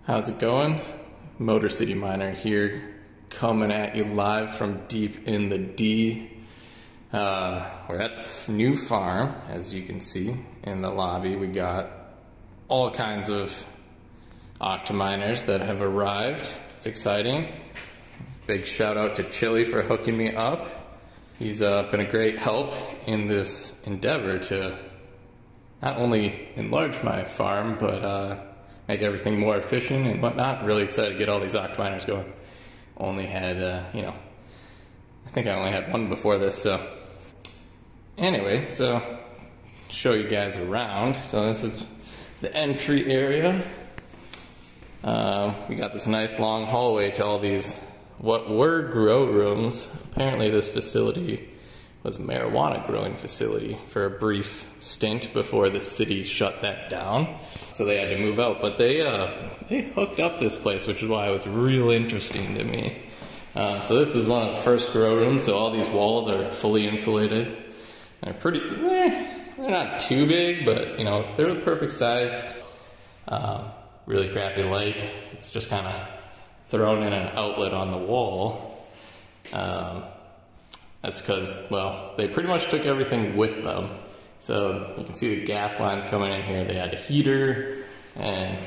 How's it going? Motor City Miner here, coming at you live from deep in the D. We're at the new farm, as you can see in the lobby. We got all kinds of Octominers that have arrived. It's exciting. Big shout out to Chili for hooking me up. He's been a great help in this endeavor to not only enlarge my farm, but make everything more efficient and whatnot. Really excited to get all these Octominers going. Only had, I think I only had one before this, so. Anyway, so, show you guys around. So this is the entry area. We got this nice long hallway to all these, what were grow rooms. Apparently this facility was a marijuana growing facility for a brief stint before the city shut that down. So they had to move out, but they hooked up this place, which is why it was real interesting to me. So this is one of the first grow rooms, so all these walls are fully insulated. They're pretty, they're not too big, but they're the perfect size. Really crappy light. It's just kind of thrown in an outlet on the wall. That's because, well, they pretty much took everything with them. So you can see the gas lines coming in here. They had a heater, and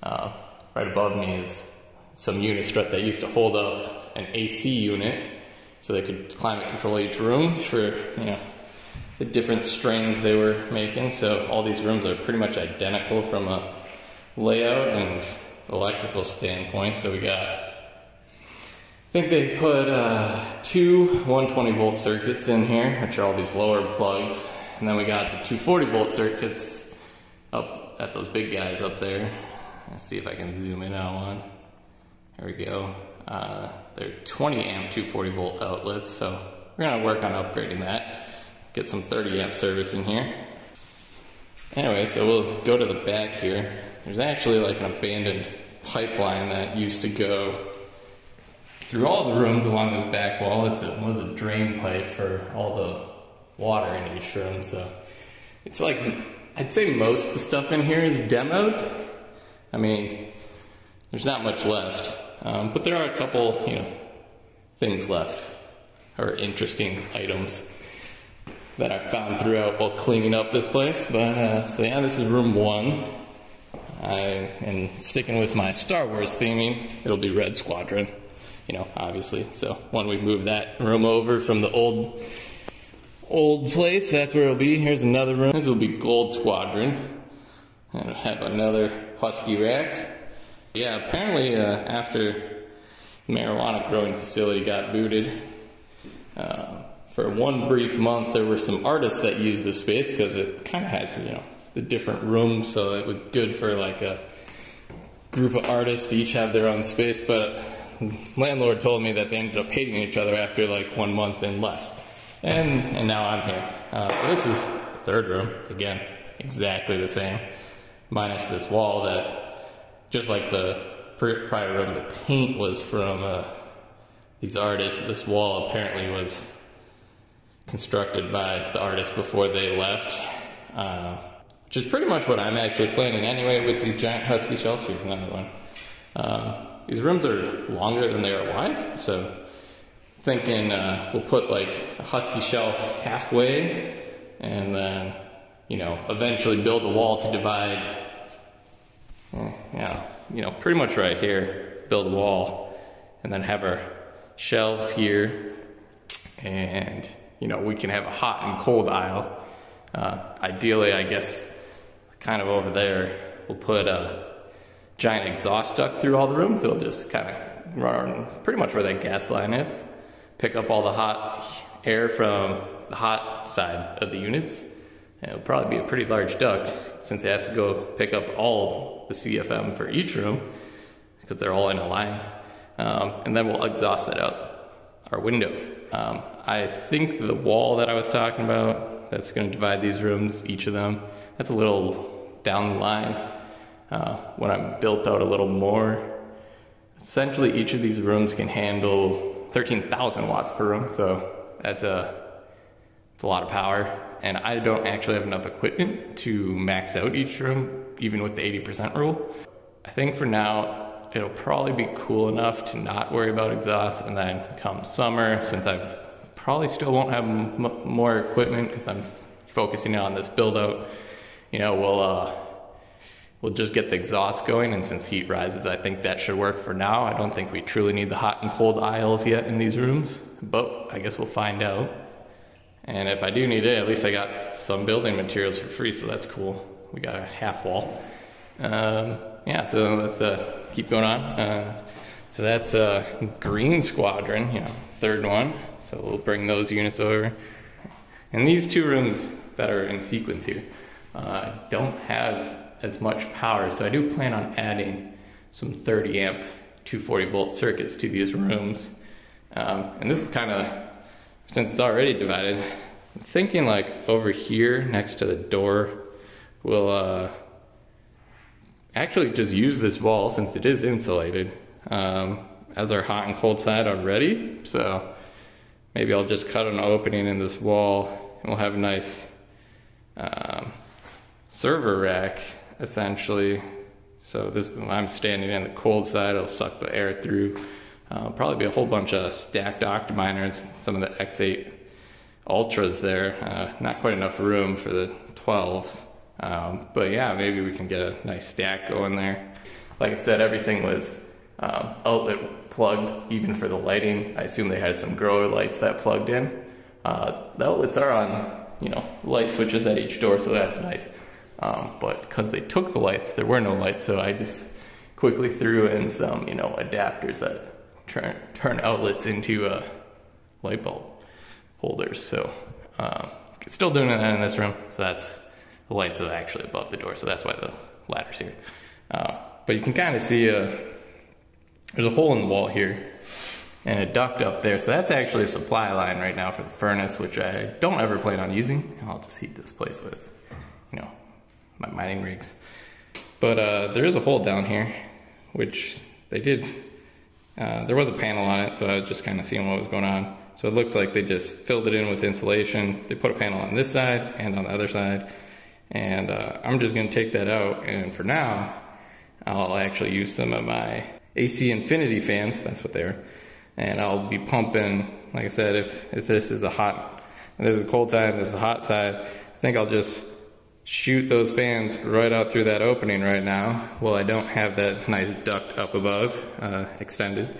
right above me is some unit strut that used to hold up an AC unit, so they could climate control each room for the different strains they were making. So all these rooms are pretty much identical from a layout and electrical standpoint. So we got, I think they put two 120 volt circuits in here, which are all these lower plugs. And then we got the 240 volt circuits up at those big guys up there. Let's see if I can zoom in on one. There we go. They're 20 amp 240 volt outlets, so we're gonna work on upgrading that. Get some 30 amp service in here. Anyway, so we'll go to the back here. There's actually like an abandoned pipeline that used to go through all the rooms along this back wall. It was a drain pipe for all the water in each room. So it's like, I'd say most of the stuff in here is demoed. I mean, there's not much left, but there are a couple, things left, or interesting items that I found throughout while cleaning up this place. But so yeah, this is room 1. And sticking with my Star Wars theming, it'll be Red Squadron, obviously. So when we move that room over from the old place, that's where it'll be. Here's another room. This will be Gold Squadron. And have another Husky rack. Yeah, apparently after the marijuana growing facility got booted, for one brief month there were some artists that used this space because it kind of has, the different rooms, so it was good for like a group of artists to each have their own space. But landlord told me that they ended up hating each other after like 1 month and left. And now I'm here. So this is the third room. Again, exactly the same, minus this wall that, just like the prior room, the paint was from these artists. This wall apparently was constructed by the artists before they left. Which is pretty much what I'm actually planning anyway with these giant Husky shelves. Here's another one. These rooms are longer than they are wide, so thinking we'll put like a Husky shelf halfway, and then eventually build a wall to divide. Pretty much right here, build a wall, and then have our shelves here, and we can have a hot and cold aisle. Ideally, I guess, kind of over there, we'll put a giant exhaust duct through all the rooms. It'll just kind of run pretty much where that gas line is, pick up all the hot air from the hot side of the units. And it'll probably be a pretty large duct, since it has to go pick up all the CFM for each room, because they're all in a line. And then we'll exhaust that out our window. I think the wall that I was talking about, that's going to divide these rooms, each of them, that's a little down the line. When I'm built out a little more, essentially each of these rooms can handle 13,000 watts per room, so it's a lot of power. And I don't actually have enough equipment to max out each room, even with the 80% rule. I think for now, it'll probably be cool enough to not worry about exhaust, and then come summer, since I probably still won't have more equipment because I'm focusing on this build out, you know, we'll just get the exhaust going, and since heat rises, I think that should work for now. I don't think we truly need the hot and cold aisles yet in these rooms, but I guess we'll find out. And if I do need it, at least I got some building materials for free, so that's cool. We got a half wall. Yeah, so let's keep going on. So that's Green Squadron, you know, third one. So we'll bring those units over. And these two rooms that are in sequence here don't have as much power, so I do plan on adding some 30 amp 240 volt circuits to these rooms. And this is kind of, since it's already divided, I'm thinking like over here next to the door, we'll actually just use this wall, since it is insulated, as our hot and cold side already. So maybe I'll just cut an opening in this wall, and we'll have a nice server rack, essentially. So this, when I'm standing in the cold side, it'll suck the air through. Probably be a whole bunch of stacked Octominers, some of the X8 Ultras there. Not quite enough room for the 12s. But yeah, maybe we can get a nice stack going there. Like I said, everything was outlet plugged, even for the lighting. I assume they had some grower lights that plugged in. The outlets are on, you know, light switches at each door, so that's nice. But because they took the lights, there were no lights, so I just quickly threw in some, you know, adapters that turn outlets into light bulb holders. So still doing that in this room. So that's the lights are actually above the door, so that's why the ladder's here. But you can kind of see there's a hole in the wall here and a duct up there, so that's actually a supply line right now for the furnace, which I don't ever plan on using. I'll just heat this place with, you know, my mining rigs. But there is a hole down here, which they did, there was a panel on it, so I was just kind of seeing what was going on. So it looks like they just filled it in with insulation. They put a panel on this side and on the other side. And I'm just gonna take that out, and for now, I'll actually use some of my AC Infinity fans, that's what they are. And I'll be pumping, like I said, if this is a hot, and this is a cold side, and this is a hot side, I think I'll just shoot those fans right out through that opening right now. Well, I don't have that nice duct up above, extended,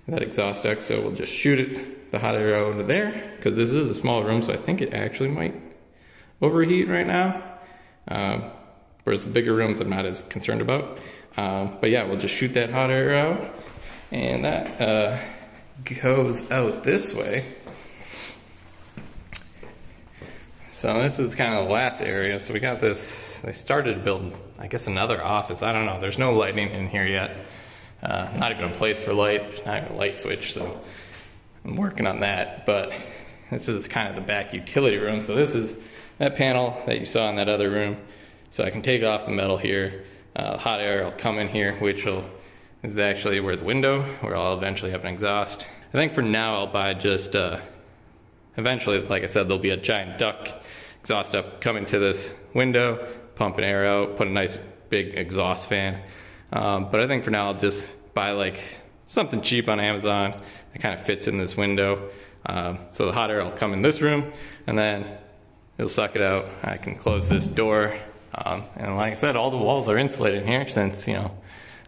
that exhaust duct, so we'll just shoot it, the hot air out into there, because this is a small room, so I think it actually might overheat right now. Whereas the bigger rooms I'm not as concerned about. But yeah, we'll just shoot that hot air out, and that goes out this way. So this is kind of the last area. So we got this, they started to build, I guess, another office. I don't know, there's no lighting in here yet. Not even a place for light, there's not even a light switch, so I'm working on that. But this is kind of the back utility room. So this is that panel that you saw in that other room. So I can take off the metal here. Hot air will come in here, which is actually where the window, where I'll eventually have an exhaust. I think for now I'll buy just, eventually, like I said, there'll be a giant duct exhaust up coming to this window, pumping air out, put a nice big exhaust fan. But I think for now I'll just buy like something cheap on Amazon that kind of fits in this window. So the hot air will come in this room, and then it'll suck it out. I can close this door. And like I said, all the walls are insulated in here since, you know,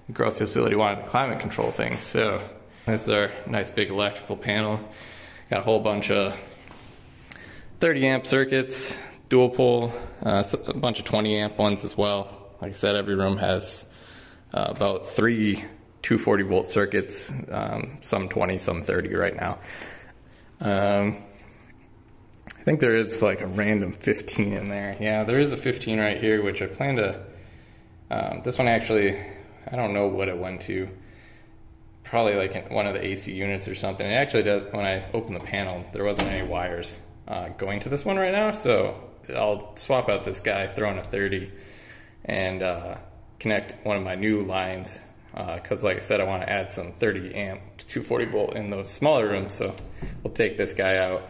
the grow facility wanted to climate control things. So this is our nice big electrical panel. Got a whole bunch of 30 amp circuits, dual pole, a bunch of 20 amp ones as well. Like I said, every room has about 3 240 volt circuits, some 20, some 30 right now. I think there is like a random 15 in there. Yeah, there is a 15 right here, which I plan to, this one actually, I don't know what it went to. Probably like one of the AC units or something. It actually does, when I opened the panel, there wasn't any wires going to this one right now, so I'll swap out this guy, throw in a 30, and connect one of my new lines, because like I said, I want to add some 30 amp 240 volt in those smaller rooms, so we'll take this guy out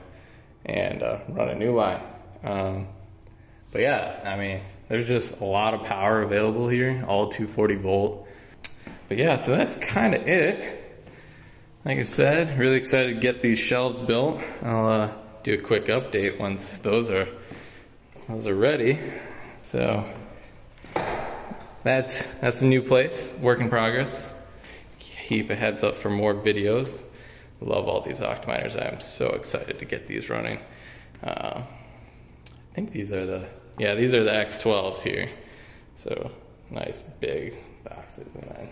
and run a new line. But yeah, I mean, there's just a lot of power available here, all 240 volt. But yeah, so that's kind of it. Like I said, really excited to get these shelves built. I'll do a quick update once those are ready. So that's the new place, work in progress. Keep a heads up for more videos. Love all these Octominers. I'm so excited to get these running. I think these are the X12s here. So nice big boxes. And then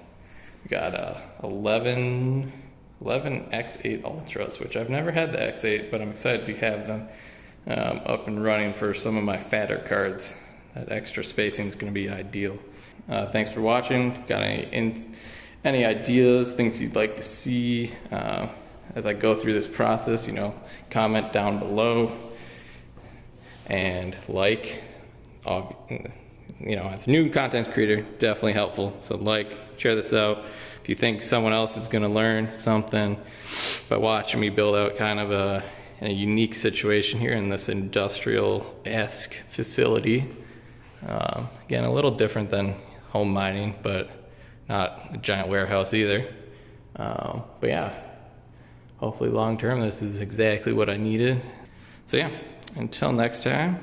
we got 11 X8 Ultras, which I've never had the X8, but I'm excited to have them up and running for some of my fatter cards. That extra spacing is going to be ideal. Thanks for watching. Got any ideas, things you'd like to see as I go through this process, comment down below and like. As a new content creator, definitely helpful. So share this out. If you think someone else is gonna learn something by watching me build out kind of a unique situation here in this industrial-esque facility. Again, a little different than home mining, but not a giant warehouse either. But yeah, hopefully long term this is exactly what I needed. So yeah, until next time.